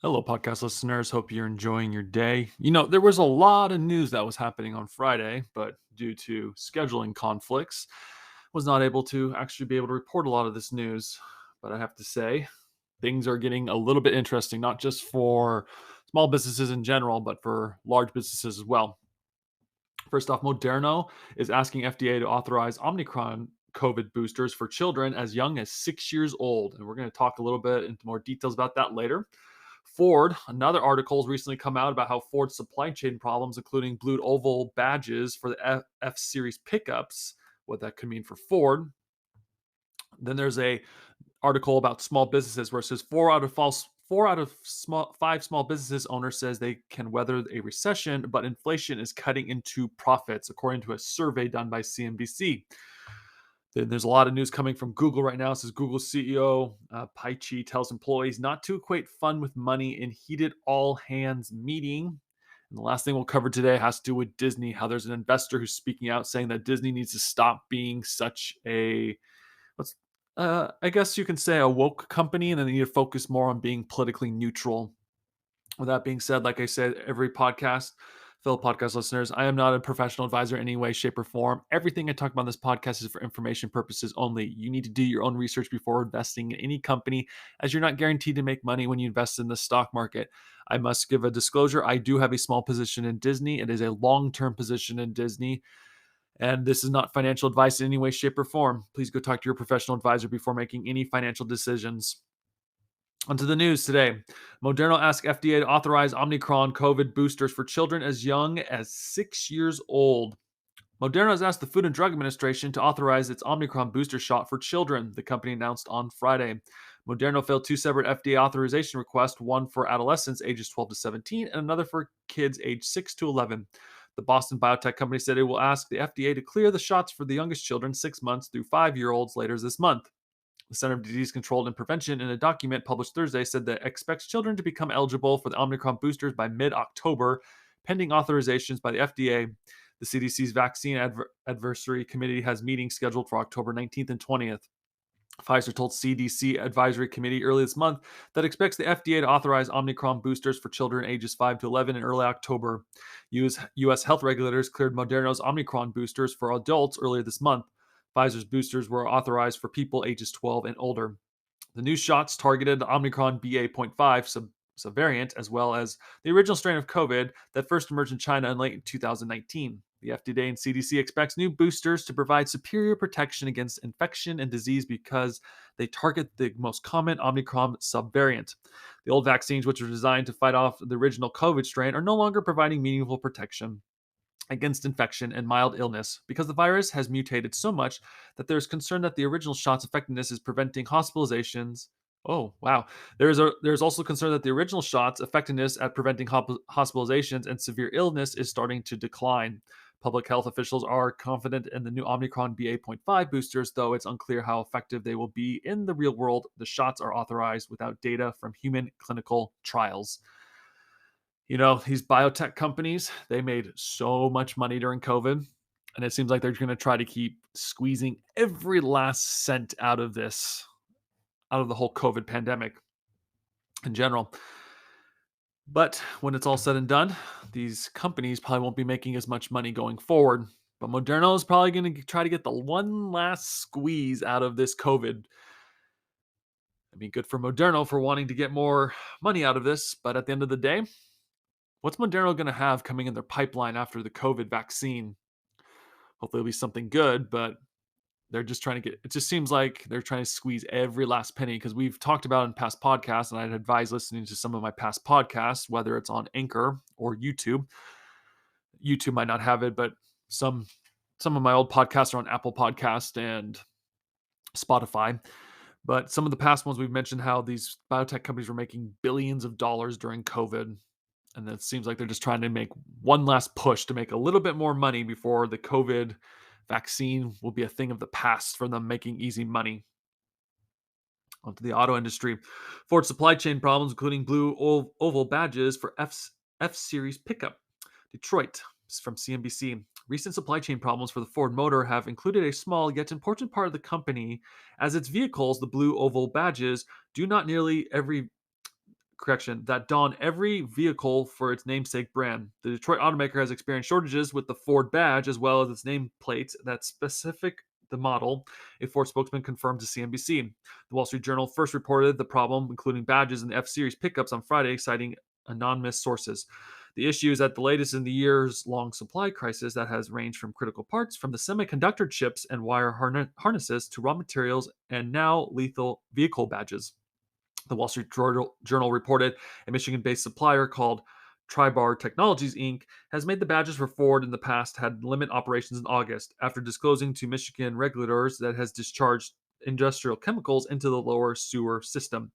Hello, podcast listeners. Hope you're enjoying your day. There was a lot of news that was happening on Friday, but due to scheduling conflicts, was not able to actually be able to report a lot of this news. But I have to say, things are getting a little bit interesting, not just for small businesses in general, but for large businesses as well. First off, Moderna is asking FDA to authorize Omicron COVID boosters for children as young as 6 years old. And we're going to talk a little bit into more details about that later. Ford, another article has recently come out about how Ford's supply chain problems, including blue oval badges for the F Series pickups, what that could mean for Ford. Then there's a article about small businesses where it says five small businesses owners says they can weather a recession, but inflation is cutting into profits, according to a survey done by CNBC. Then there's a lot of news coming from Google right now. It says Google CEO Pichai tells employees not to equate fun with money in heated all hands meeting. And the last thing we'll cover today has to do with Disney, how there's an investor who's speaking out saying that Disney needs to stop being such a, let's, I guess you can say a woke company, and then they need to focus more on being politically neutral. With that being said, like I said, every podcast, fellow podcast listeners, I am not a professional advisor in any way, shape, or form. Everything I talk about on this podcast is for information purposes only. You need to do your own research before investing in any company, as you're not guaranteed to make money when you invest in the stock market. I must give a disclosure. I do have a small position in Disney. It is a long-term position in Disney. And this is not financial advice in any way, shape, or form. Please go talk to your professional advisor before making any financial decisions. Onto the news today. Moderna asked FDA to authorize Omicron COVID boosters for children as young as 6 years old. Moderna has asked the Food and Drug Administration to authorize its Omicron booster shot for children, the company announced on Friday. Moderna filed two separate FDA authorization requests, one for adolescents ages 12 to 17 and another for kids aged 6 to 11. The Boston biotech company said it will ask the FDA to clear the shots for the youngest children, 6 months through 5-year-olds, later this month. The Center for Disease Control and Prevention, in a document published Thursday, said that it expects children to become eligible for the Omicron boosters by mid-October, pending authorizations by the FDA. The CDC's Vaccine Advisory Committee has meetings scheduled for October 19th and 20th. Pfizer told CDC Advisory Committee early this month that expects the FDA to authorize Omicron boosters for children ages 5 to 11 in early October. U.S. health regulators cleared Moderna's Omicron boosters for adults earlier this month. Pfizer's boosters were authorized for people ages 12 and older. The new shots targeted the Omicron BA.5 subvariant, as well as the original strain of COVID that first emerged in China in late 2019. The FDA and CDC expects new boosters to provide superior protection against infection and disease because they target the most common Omicron subvariant. The old vaccines, which were designed to fight off the original COVID strain, are no longer providing meaningful protection against infection and mild illness because the virus has mutated so much that there's concern that the original shot's effectiveness is preventing hospitalizations. Oh, wow. There's also concern that the original shot's effectiveness at preventing hospitalizations and severe illness is starting to decline. Public health officials are confident in the new Omicron BA.5 boosters, though it's unclear how effective they will be in the real world. The shots are authorized without data from human clinical trials. These biotech companies, they made so much money during COVID, and it seems like they're going to try to keep squeezing every last cent out of this, out of the whole COVID pandemic in general. But when it's all said and done, these companies probably won't be making as much money going forward. But Moderna is probably going to try to get the one last squeeze out of this COVID. I mean, good for Moderna for wanting to get more money out of this, but at the end of the day, what's Moderna going to have coming in their pipeline after the COVID vaccine? Hopefully, it'll be something good, but they're just trying to get it just seems like they're trying to squeeze every last penny because we've talked about in past podcasts, and I'd advise listening to some of my past podcasts, whether it's on Anchor or YouTube. YouTube might not have it, but some of my old podcasts are on Apple Podcast and Spotify. But some of the past ones we've mentioned how these biotech companies were making billions of dollars during COVID. And it seems like they're just trying to make one last push to make a little bit more money before the COVID vaccine will be a thing of the past for them making easy money. Onto the auto industry. Ford supply chain problems, including blue oval badges for F Series pickup. Detroit, from CNBC. Recent supply chain problems for the Ford motor have included a small yet important part of the company, as its vehicles, the blue oval badges, do not nearly every correction, that don every vehicle for its namesake brand. The Detroit automaker has experienced shortages with the Ford badge as well as its nameplate that specific the model, a Ford spokesman confirmed to CNBC. The Wall Street Journal first reported the problem, including badges in the F Series pickups on Friday, citing anonymous sources. The issue is that the latest in the years long supply crisis that has ranged from critical parts, from the semiconductor chips and wire harnesses to raw materials and now lethal vehicle badges. The Wall Street Journal reported a Michigan based supplier called Tribar Technologies Inc. has made the badges for Ford in the past had limit operations in August after disclosing to Michigan regulators that has discharged industrial chemicals into the lower sewer system.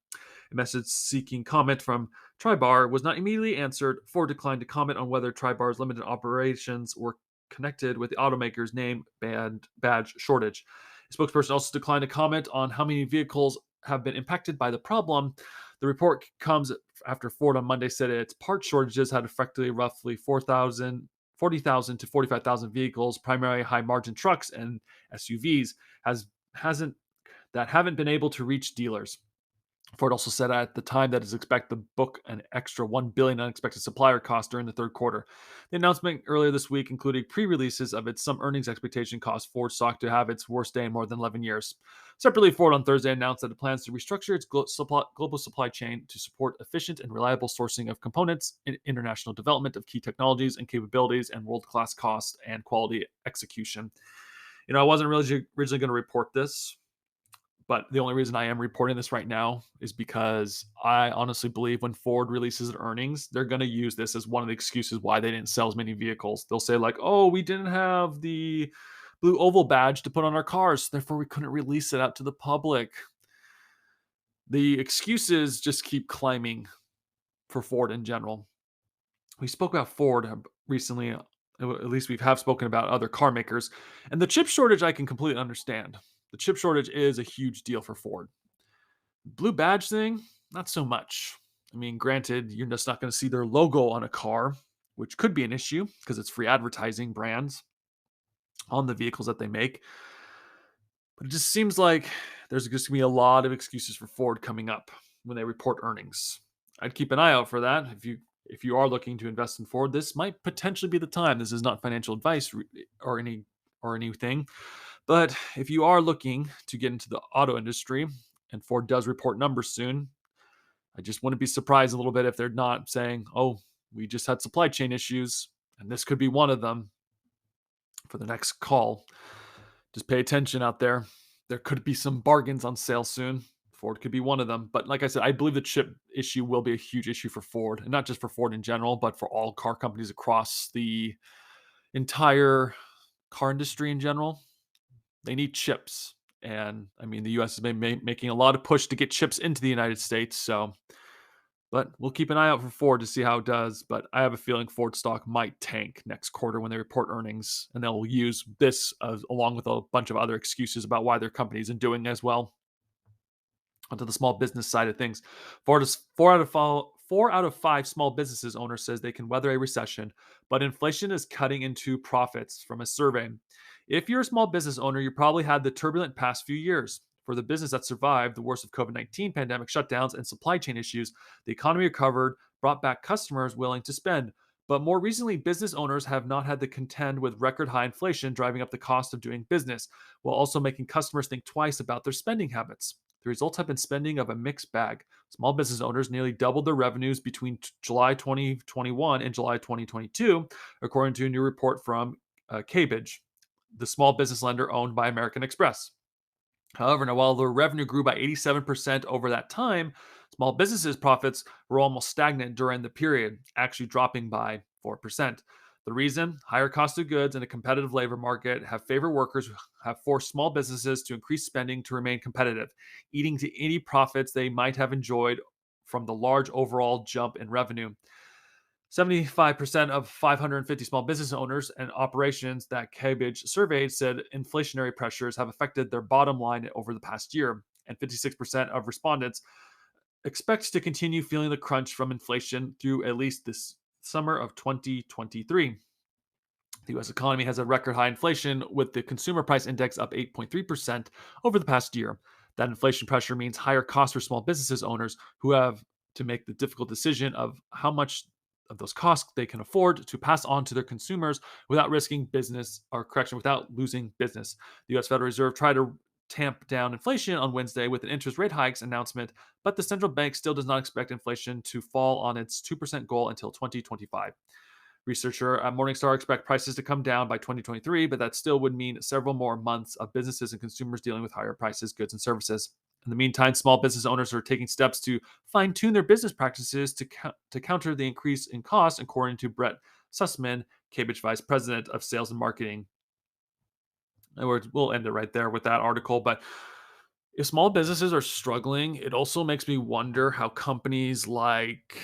A message seeking comment from Tribar was not immediately answered. Ford declined to comment on whether Tribar's limited operations were connected with the automaker's name badge shortage. A spokesperson also declined to comment on how many vehicles have been impacted by the problem. The report comes after Ford on Monday said its part shortages had affected roughly 40,000 to 45,000 vehicles, primarily high margin trucks and SUVs, hasn't that haven't been able to reach dealers. Ford also said at the time that it's expected to book an extra $1 billion unexpected supplier cost during the third quarter. The announcement earlier this week included pre-releases of its some earnings expectation caused Ford stock to have its worst day in more than 11 years. Separately, Ford on Thursday announced that it plans to restructure its global supply chain to support efficient and reliable sourcing of components, international development of key technologies and capabilities, and world-class cost and quality execution. I wasn't really originally going to report this, but the only reason I am reporting this right now is because I honestly believe when Ford releases their earnings, they're going to use this as one of the excuses why they didn't sell as many vehicles. They'll say, like, oh, we didn't have the blue oval badge to put on our cars, therefore we couldn't release it out to the public. The excuses just keep climbing for Ford in general. We spoke about Ford recently, at least we have spoken about other car makers, and the chip shortage I can completely understand. The chip shortage is a huge deal for Ford. Blue badge thing, not so much. I mean, granted, you're just not going to see their logo on a car, which could be an issue because it's free advertising brands on the vehicles that they make. But it just seems like there's just going to be a lot of excuses for Ford coming up when they report earnings. I'd keep an eye out for that. If you are looking to invest in Ford, this might potentially be the time. This is not financial advice or anything, but if you are looking to get into the auto industry and Ford does report numbers soon, I just wouldn't be surprised a little bit if they're not saying, "Oh, we just had supply chain issues and this could be one of them for the next call." Just pay attention out there. There could be some bargains on sale soon. Ford could be one of them. But like I said, I believe the chip issue will be a huge issue for Ford, and not just for Ford in general, but for all car companies across the entire car industry in general. They need chips. And I mean, the US has been making a lot of push to get chips into the United States. But we'll keep an eye out for Ford to see how it does. But I have a feeling Ford stock might tank next quarter when they report earnings, and they'll use this along with a bunch of other excuses about why their company isn't doing as well. Onto the small business side of things, Ford is four out of five small businesses owners says they can weather a recession, but inflation is cutting into profits from a survey. If you're a small business owner, you probably had the turbulent past few years. For the business that survived the worst of COVID-19 pandemic shutdowns and supply chain issues, the economy recovered, brought back customers willing to spend. But more recently, business owners have not had to contend with record high inflation driving up the cost of doing business, while also making customers think twice about their spending habits. The results have been spending of a mixed bag. Small business owners nearly doubled their revenues between July 2021 and July 2022, according to a new report from Cabage, the small business lender owned by American Express. However, now while their revenue grew by 87% over that time, small businesses' profits were almost stagnant during the period, actually dropping by 4%. The reason? Higher cost of goods and a competitive labor market have favored workers who have forced small businesses to increase spending to remain competitive, eating to any profits they might have enjoyed from the large overall jump in revenue. 75% of 550 small business owners and operations that Cabage surveyed said inflationary pressures have affected their bottom line over the past year, and 56% of respondents expect to continue feeling the crunch from inflation through at least this summer of 2023. The US economy has a record high inflation, with the consumer price index up 8.3% over the past year. That inflation pressure means higher costs for small businesses owners who have to make the difficult decision of how much of those costs they can afford to pass on to their consumers without risking business, or correction, without losing business. The US Federal Reserve tried to tamp down inflation on Wednesday with an interest rate hikes announcement, but the central bank still does not expect inflation to fall on its 2% goal until 2025. Researcher at Morningstar expect prices to come down by 2023, but that still would mean several more months of businesses and consumers dealing with higher prices, goods, and services. In the meantime, small business owners are taking steps to fine tune their business practices to counter the increase in costs, according to Brett Sussman, Cambridge Vice President of Sales and Marketing. In other words, we'll end it right there with that article. But if small businesses are struggling, it also makes me wonder how companies like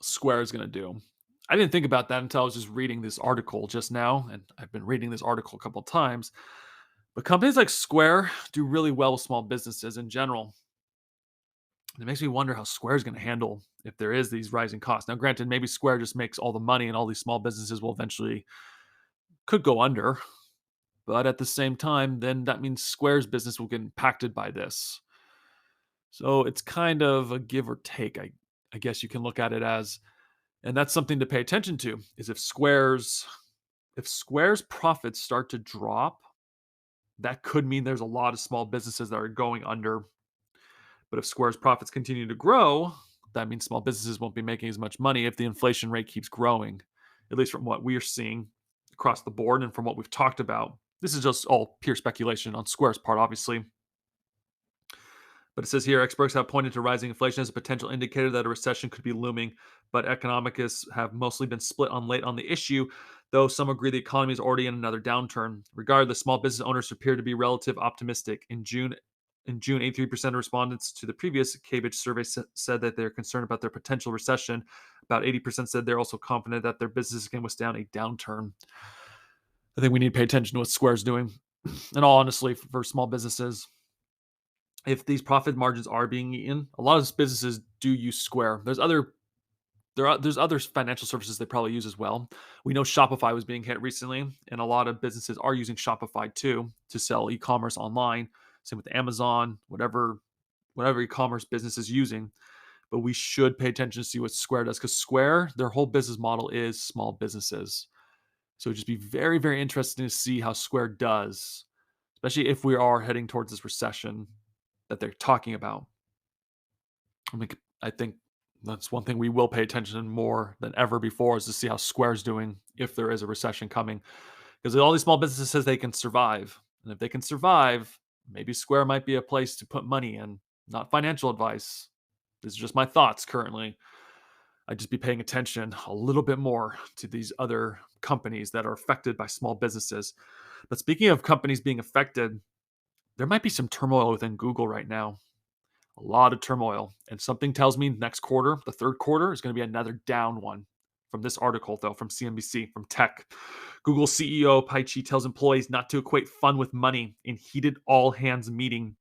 Square is going to do. I didn't think about that until I was just reading this article just now, and I've been reading this article a couple of times. But companies like Square do really well with small businesses in general. It makes me wonder how Square is going to handle if there is these rising costs. Now, granted, maybe Square just makes all the money, and all these small businesses will eventually could go under. But at the same time, then that means Square's business will get impacted by this. So it's kind of a give or take. I guess you can look at it as, and that's something to pay attention to. Is if Square's profits start to drop, that could mean there's a lot of small businesses that are going under. But if Square's profits continue to grow, that means small businesses won't be making as much money if the inflation rate keeps growing, at least from what we're seeing across the board and from what we've talked about. This is just all pure speculation on Square's part, obviously. But it says here, experts have pointed to rising inflation as a potential indicator that a recession could be looming, but economists have mostly been split on the issue, though some agree the economy is already in another downturn. Regardless, small business owners appear to be relatively optimistic. In June, 83% of respondents to the previous Cambridge survey said that they're concerned about their potential recession. About 80% said they're also confident that their business can withstand a downturn. I think we need to pay attention to what Square's doing. And all honestly, for small businesses, if these profit margins are being eaten, a lot of businesses do use Square. There's other financial services they probably use as well. We know Shopify was being hit recently, and a lot of businesses are using Shopify too to sell e-commerce online. Same with Amazon, whatever e-commerce business is using. But we should pay attention to see what Square does, because Square, their whole business model is small businesses. So it'd just be very, very interesting to see how Square does, especially if we are heading towards this recession that they're talking about. I think that's one thing we will pay attention more than ever before, is to see how Square's doing if there is a recession coming. Because all these small businesses says they can survive. And if they can survive, maybe Square might be a place to put money in. Not financial advice. This is just my thoughts currently. I'd just be paying attention a little bit more to these other companies that are affected by small businesses. But speaking of companies being affected, there might be some turmoil within Google right now. A lot of turmoil. And something tells me next quarter, the third quarter, is going to be another down one. From this article, though, from CNBC, from Tech. Google CEO Pichai tells employees not to equate fun with money in heated all-hands meeting.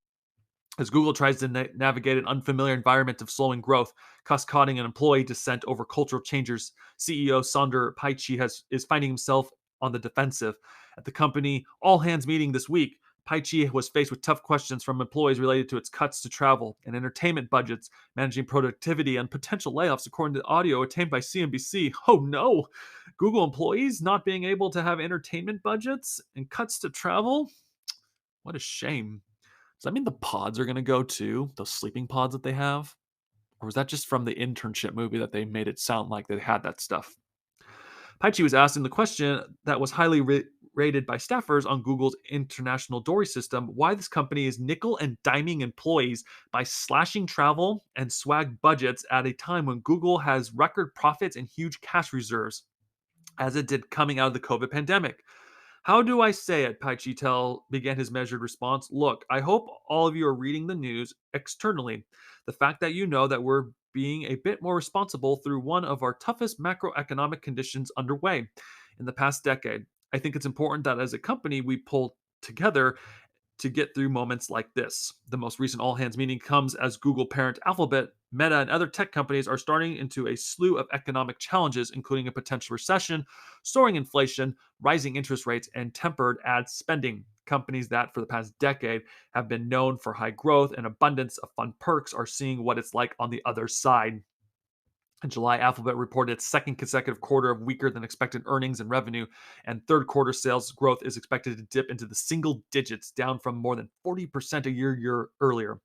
As Google tries to navigate an unfamiliar environment of slowing growth, cost-cutting, and employee dissent over cultural changes, CEO Sundar Pichai is finding himself on the defensive. At the company all-hands meeting this week, Pichai was faced with tough questions from employees related to its cuts to travel and entertainment budgets, managing productivity, and potential layoffs, according to audio obtained by CNBC. Oh no! Google employees not being able to have entertainment budgets and cuts to travel? What a shame. Does that mean the pods are going to go too? Those sleeping pods that they have? Or was that just from the internship movie that they made it sound like they had that stuff? Pichai was asking the question that was highly rated by staffers on Google's international Dory system, why this company is nickel and diming employees by slashing travel and swag budgets at a time when Google has record profits and huge cash reserves, as it did coming out of the COVID pandemic. How do I say it? Pichai began his measured response. Look, I hope all of you are reading the news externally. The fact that you know that we're being a bit more responsible through one of our toughest macroeconomic conditions underway in the past decade. I think it's important that as a company, we pull together to get through moments like this. The most recent all hands meeting comes as Google parent Alphabet, Meta, and other tech companies are starting into a slew of economic challenges, including a potential recession, soaring inflation, rising interest rates, and tempered ad spending. companies that for the past decade have been known for high growth and abundance of fun perks are seeing what it's like on the other side. In July, Alphabet reported its second consecutive quarter of weaker than expected earnings and revenue, and third quarter sales growth is expected to dip into the single digits, down from more than 40% a year earlier.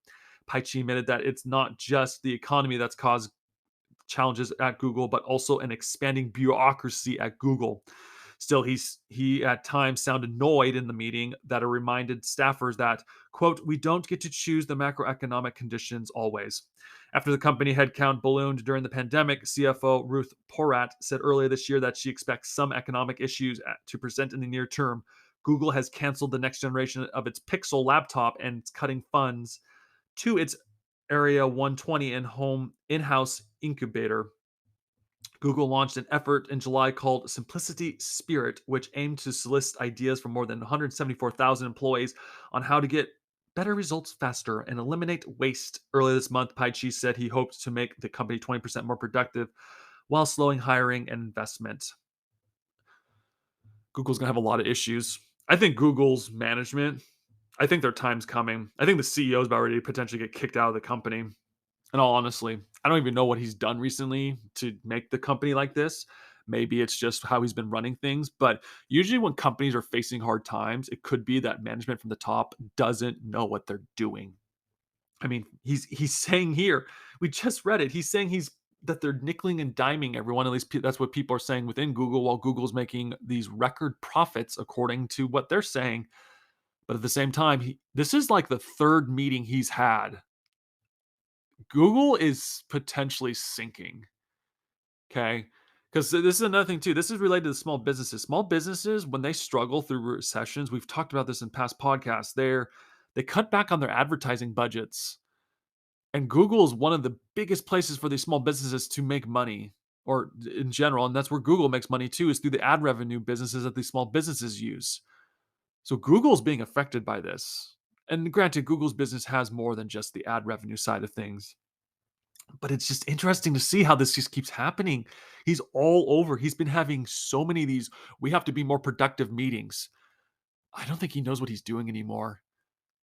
Pichai admitted that it's not just the economy that's caused challenges at Google, but also an expanding bureaucracy at Google. Still, he at times sounded annoyed in the meeting that it reminded staffers that, quote, we don't get to choose the macroeconomic conditions always. After the company headcount ballooned during the pandemic, CFO Ruth Porat said earlier this year that she expects some economic issues to present in the near term. Google has canceled the next generation of its Pixel laptop and it's cutting funds to its Area 120 and home in-house incubator. Google launched an effort in July called Simplicity Spirit, which aimed to solicit ideas from more than 174,000 employees on how to get better results faster and eliminate waste. Earlier this month, Pichai said he hoped to make the company 20% more productive while slowing hiring and investment. Google's going to have a lot of issues. I think Google's management, I think their time's coming. I think the CEO is about ready to potentially get kicked out of the company. In all honestly, I don't even know what he's done recently to make the company like this. Maybe it's just how he's been running things. But usually, when companies are facing hard times, it could be that management from the top doesn't know what they're doing. I mean, he's saying here, we just read it. He's saying that they're nickeling and diming everyone. At least that's what people are saying within Google, while Google's making these record profits according to what they're saying. But at the same time, this is like the third meeting he's had. Google is potentially sinking. Okay. Because this is another thing too. This is related to small businesses. Small businesses, when they struggle through recessions, we've talked about this in past podcasts. They cut back on their advertising budgets. And Google is one of the biggest places for these small businesses to make money, or in general. And that's where Google makes money too, is through the ad revenue businesses that these small businesses use. So Google's being affected by this. And granted, Google's business has more than just the ad revenue side of things. But it's just interesting to see how this just keeps happening. He's all over. He's been having so many of these, we have to be more productive meetings. I don't think he knows what he's doing anymore.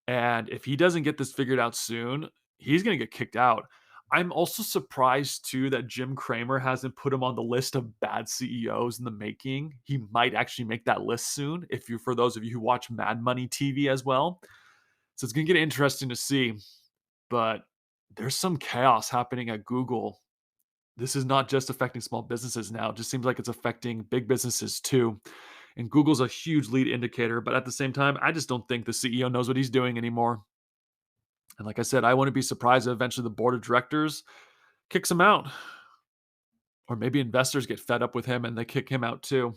And if he doesn't get this figured out soon, he's going to get kicked out. I'm also surprised too that Jim Cramer hasn't put him on the list of bad CEOs in the making. He might actually make that list soon, if you, for those of you who watch Mad Money TV as well. So it's going to get interesting to see. But there's some chaos happening at Google. This is not just affecting small businesses now. It just seems like it's affecting big businesses too. And Google's a huge lead indicator, but at the same time, I just don't think the CEO knows what he's doing anymore. And like I said, I wouldn't be surprised if eventually the board of directors kicks him out. Or maybe investors get fed up with him and they kick him out too.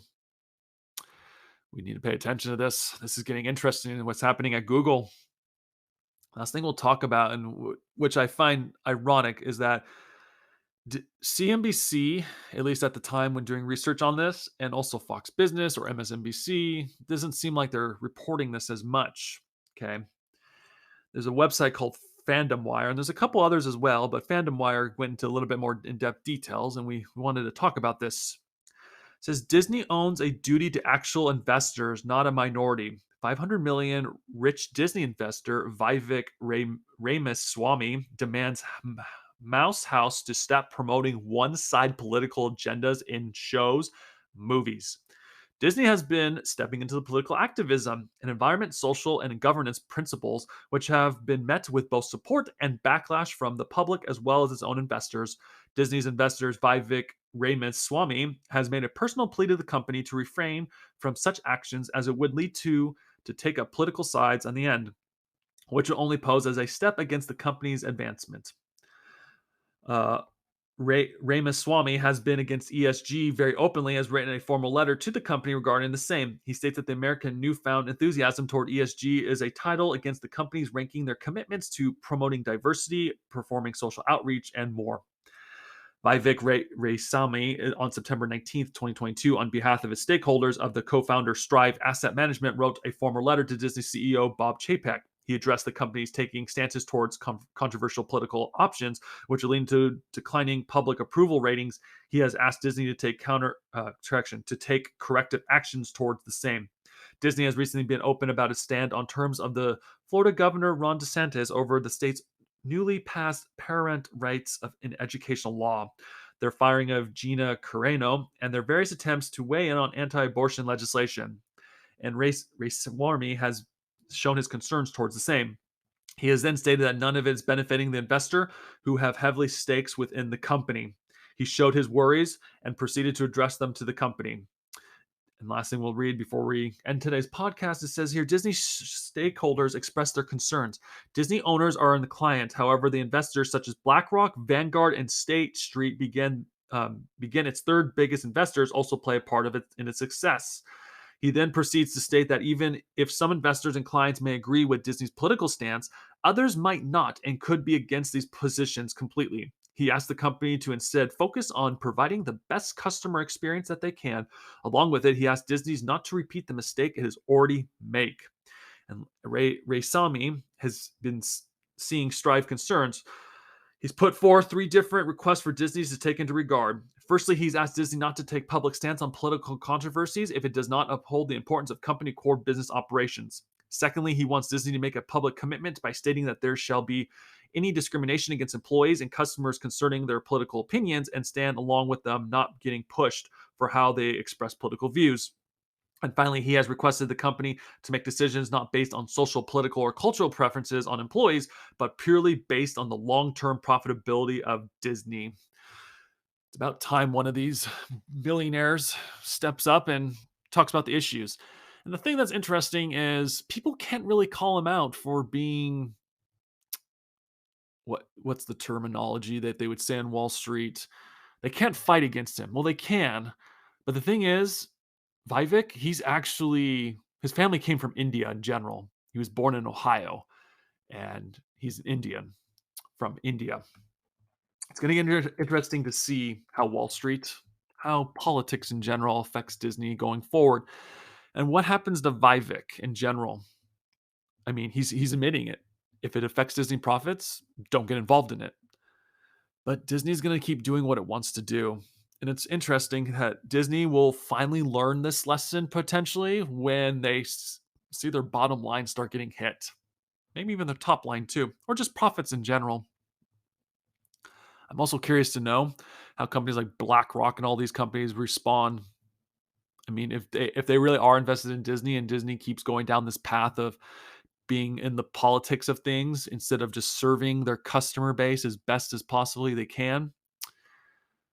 We need to pay attention to this. This is getting interesting in what's happening at Google. Last thing we'll talk about, and which I find ironic, is that CNBC, at least at the time when doing research on this, and also Fox Business or MSNBC, doesn't seem like they're reporting this as much. Okay. There's a website called Fandom Wire, and there's a couple others as well, but Fandom Wire went into a little bit more in-depth details, and we wanted to talk about this. It says Disney owns a duty to actual investors, not a minority. 500 million rich Disney investor Vivek Ramaswamy demands Mouse House to stop promoting one-side political agendas in shows, movies. Disney has been stepping into the political activism and environment, social, and governance principles, which have been met with both support and backlash from the public as well as its own investors. Disney's investors, Vivek Ramaswamy, has made a personal plea to the company to refrain from such actions as it would lead to take up political sides on the end, which will only pose as a step against the company's advancement. Ramaswamy has been against ESG very openly, has written a formal letter to the company regarding the same. He states that the American newfound enthusiasm toward ESG is a title against the companies ranking their commitments to promoting diversity, performing social outreach, and more. Vivek Ramaswamy, on September 19th, 2022, on behalf of its stakeholders of the co-founder Strive Asset Management, wrote a formal letter to Disney CEO Bob Chapek. He addressed the company's taking stances towards controversial political options, which are leading to declining public approval ratings. He has asked Disney to take corrective actions towards the same. Disney has recently been open about its stand on terms of the Florida Governor Ron DeSantis over the state's newly passed parent rights in educational law, their firing of Gina Carano, and their various attempts to weigh in on anti-abortion legislation. And Ramaswamy has shown his concerns towards the same. He has then stated that none of it is benefiting the investor who have heavily stakes within the company. He showed his worries and proceeded to address them to the company. And last thing we'll read before we end today's podcast, it says here Disney stakeholders expressed their concerns. Disney owners are in the client. However, the investors such as BlackRock, Vanguard, and State Street begin its third biggest investors also play a part of it in its success. He then proceeds to state that even if some investors and clients may agree with Disney's political stance, others might not and could be against these positions completely. He asked the company to instead focus on providing the best customer experience that they can. Along with it, he asked Disney not to repeat the mistake it has already made. And Ramaswamy has been seeing Strive concerns. He's put forth 3 different requests for Disney to take into regard. Firstly, he's asked Disney not to take public stance on political controversies if it does not uphold the importance of company core business operations. Secondly, he wants Disney to make a public commitment by stating that there shall be any discrimination against employees and customers concerning their political opinions and stand along with them not getting pushed for how they express political views. And finally, he has requested the company to make decisions not based on social, political, or cultural preferences on employees, but purely based on the long term profitability of Disney. It's about time one of these billionaires steps up and talks about the issues. And the thing that's interesting is people can't really call him out for being what's the terminology that they would say on Wall Street? They can't fight against him. Well, they can. But the thing is, Vivek, his family came from India in general. He was born in Ohio and he's an Indian from India. It's going to get interesting to see how Wall Street, how politics in general affects Disney going forward, and what happens to Vivek in general. I mean, he's admitting it. If it affects Disney profits, don't get involved in it. But Disney's going to keep doing what it wants to do. And it's interesting that Disney will finally learn this lesson potentially when they see their bottom line start getting hit. Maybe even their top line too, or just profits in general. I'm also curious to know how companies like BlackRock and all these companies respond. I mean, if they really are invested in Disney and Disney keeps going down this path of being in the politics of things instead of just serving their customer base as best as possibly they can,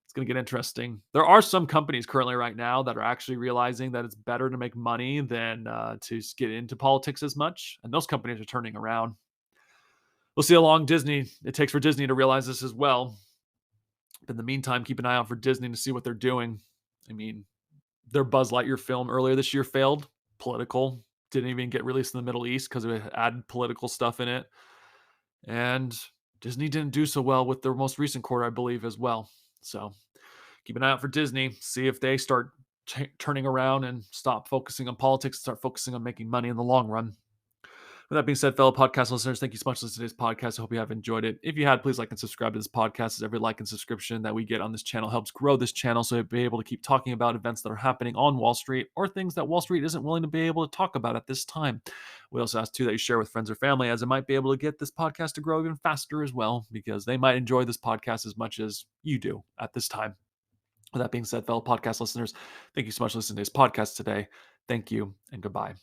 it's going to get interesting. There are some companies currently right now that are actually realizing that it's better to make money than to get into politics as much. And those companies are turning around. We'll see how long it takes for Disney to realize this as well. But in the meantime, keep an eye out for Disney to see what they're doing. I mean, their Buzz Lightyear film earlier this year failed. Political. Didn't even get released in the Middle East because it had political stuff in it. And Disney didn't do so well with their most recent quarter, I believe, as well. So keep an eye out for Disney. See if they start turning around and stop focusing on politics, start focusing on making money in the long run. With that being said, fellow podcast listeners, thank you so much for listening to today's podcast. I hope you have enjoyed it. If you had, please like and subscribe to this podcast, as every like and subscription that we get on this channel helps grow this channel so we'll be able to keep talking about events that are happening on Wall Street or things that Wall Street isn't willing to be able to talk about at this time. We also ask, too, that you share with friends or family, as it might be able to get this podcast to grow even faster as well, because they might enjoy this podcast as much as you do at this time. With that being said, fellow podcast listeners, thank you so much for listening to this podcast today. Thank you and goodbye.